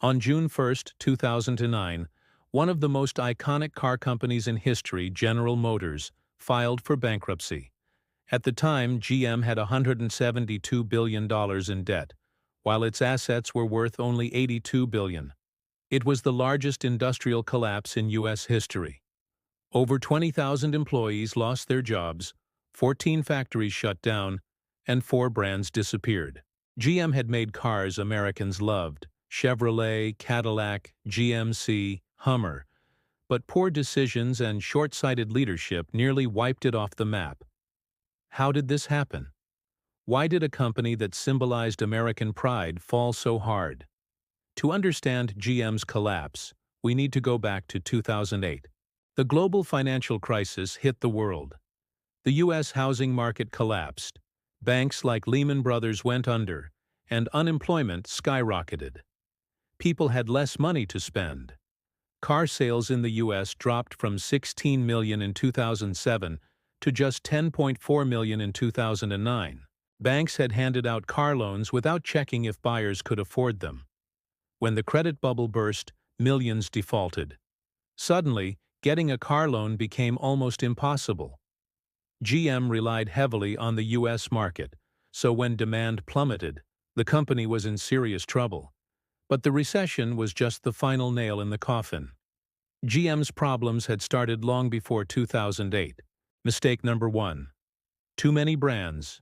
On June 1, 2009, one of the most iconic car companies in history, General Motors, filed for bankruptcy. At the time, GM had $172 billion in debt, while its assets were worth only $82 billion. It was the largest industrial collapse in U.S. history. Over 20,000 employees lost their jobs, 14 factories shut down, and 4 brands disappeared. GM had made cars Americans loved: Chevrolet, Cadillac, GMC, Hummer. But poor decisions and short-sighted leadership nearly wiped it off the map. How did this happen? Why did a company that symbolized American pride fall so hard? To understand GM's collapse, we need to go back to 2008. The global financial crisis hit the world. The U.S. housing market collapsed, banks like Lehman Brothers went under, and unemployment skyrocketed. People had less money to spend. Car sales in the U.S. dropped from 16 million in 2007 to just 10.4 million in 2009. Banks had handed out car loans without checking if buyers could afford them. When the credit bubble burst, millions defaulted. Suddenly, getting a car loan became almost impossible. GM relied heavily on the U.S. market, so when demand plummeted, the company was in serious trouble. But the recession was just the final nail in the coffin. GM's problems had started long before 2008. Mistake number 1. Too many brands.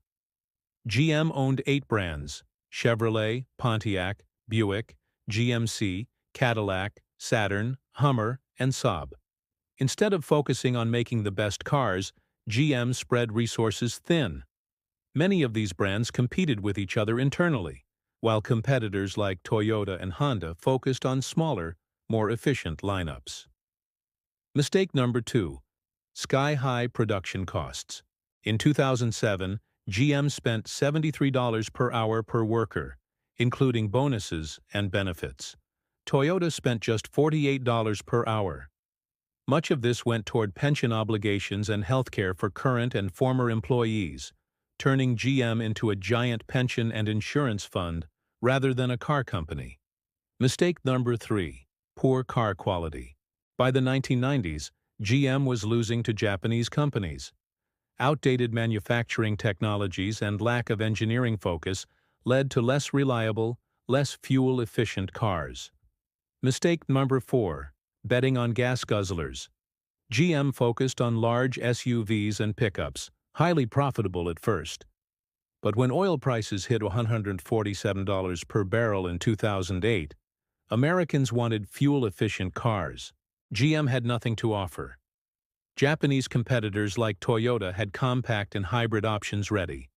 GM owned 8 brands: Chevrolet, Pontiac, Buick, GMC, Cadillac, Saturn, Hummer, and Saab. Instead of focusing on making the best cars, GM spread resources thin. Many of these brands competed with each other internally, while competitors like Toyota and Honda focused on smaller, more efficient lineups. Mistake number 2. Sky-high production costs. In 2007, GM spent $73 per hour per worker, including bonuses and benefits. Toyota spent just $48 per hour. Much of this went toward pension obligations and healthcare for current and former employees, turning GM into a giant pension and insurance fund rather than a car company. Mistake number 3. Poor car quality. By the 1990s, GM was losing to Japanese companies. Outdated manufacturing technologies and lack of engineering focus led to less reliable, less fuel-efficient cars. Mistake number 4. Betting on gas guzzlers. GM focused on large SUVs and pickups, highly profitable at first. But when oil prices hit $147 per barrel in 2008, Americans wanted fuel-efficient cars. GM had nothing to offer. Japanese competitors like Toyota had compact and hybrid options ready.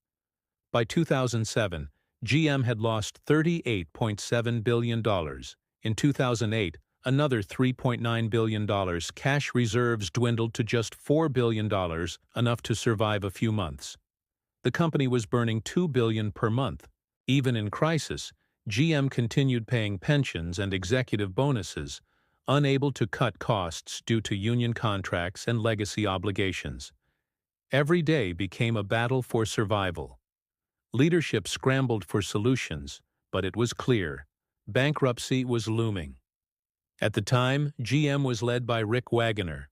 By 2007, GM had lost $38.7 billion. In 2008, another $3.9 billion. Cash reserves dwindled to just $4 billion, enough to survive a few months. The company was burning $2 billion per month. Even in crisis, GM continued paying pensions and executive bonuses, unable to cut costs due to union contracts and legacy obligations. Every day became a battle for survival. Leadership scrambled for solutions, but it was clear: bankruptcy was looming. At the time, GM was led by Rick Wagoner.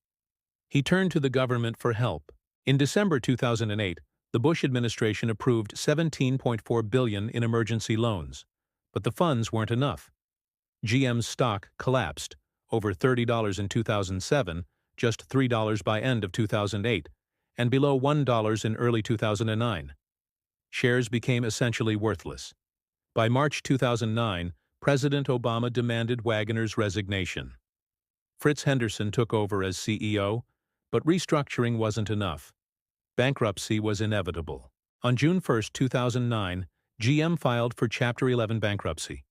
He turned to the government for help. In December 2008, the Bush administration approved $17.4 billion in emergency loans, but the funds weren't enough. GM's stock collapsed, over $30 in 2007, just $3 by end of 2008, and below $1 in early 2009. Shares became essentially worthless. By March 2009, President Obama demanded Wagoner's resignation. Fritz Henderson took over as CEO, but restructuring wasn't enough. Bankruptcy was inevitable. On June 1, 2009, GM filed for Chapter 11 bankruptcy.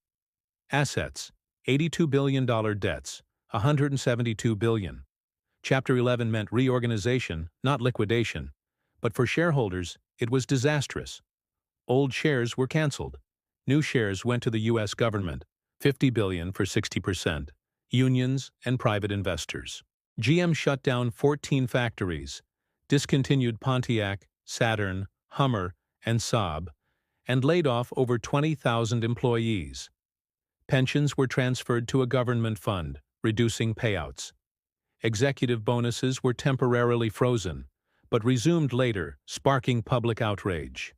Assets: $82 billion. Debts: $172 billion. Chapter 11 meant reorganization, not liquidation. But for shareholders, it was disastrous. Old shares were canceled. New shares went to the U.S. government, $50 billion for 60%, unions, and private investors. GM shut down 14 factories, discontinued Pontiac, Saturn, Hummer, and Saab, and laid off over 20,000 employees. Pensions were transferred to a government fund, reducing payouts. Executive bonuses were temporarily frozen, but resumed later, sparking public outrage.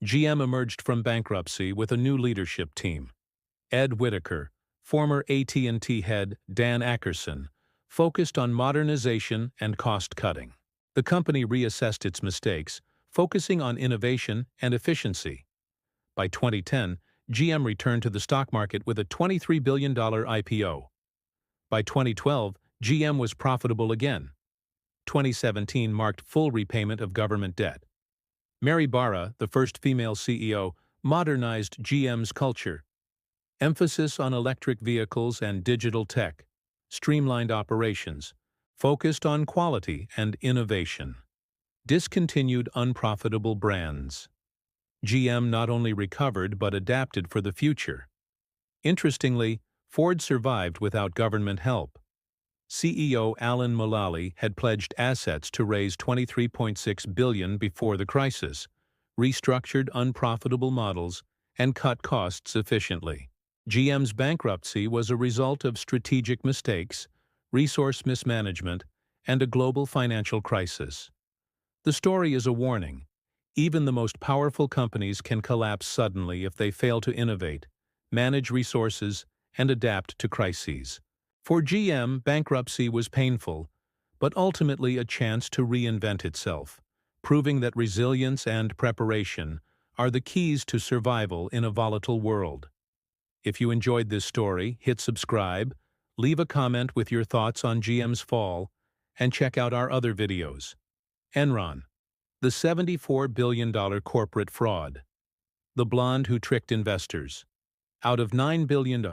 GM emerged from bankruptcy with a new leadership team. Ed Whittaker, former AT&T head Dan Ackerson, focused on modernization and cost-cutting. The company reassessed its mistakes, focusing on innovation and efficiency. By 2010, GM returned to the stock market with a $23 billion IPO. By 2012, GM was profitable again. 2017 marked full repayment of government debt. Mary Barra, the first female CEO, modernized GM's culture. Emphasis on electric vehicles and digital tech, streamlined operations, focused on quality and innovation. Discontinued unprofitable brands. GM not only recovered but adapted for the future. Interestingly, Ford survived without government help. CEO Alan Mulally had pledged assets to raise $23.6 billion before the crisis, restructured unprofitable models, and cut costs efficiently. GM's bankruptcy was a result of strategic mistakes, resource mismanagement, and a global financial crisis. The story is a warning. Even the most powerful companies can collapse suddenly if they fail to innovate, manage resources, and adapt to crises. For GM, bankruptcy was painful, but ultimately a chance to reinvent itself, proving that resilience and preparation are the keys to survival in a volatile world. If you enjoyed this story, hit subscribe, leave a comment with your thoughts on GM's fall, and check out our other videos. Enron, the $74 billion corporate fraud. The blonde who tricked investors. Out of $9 billion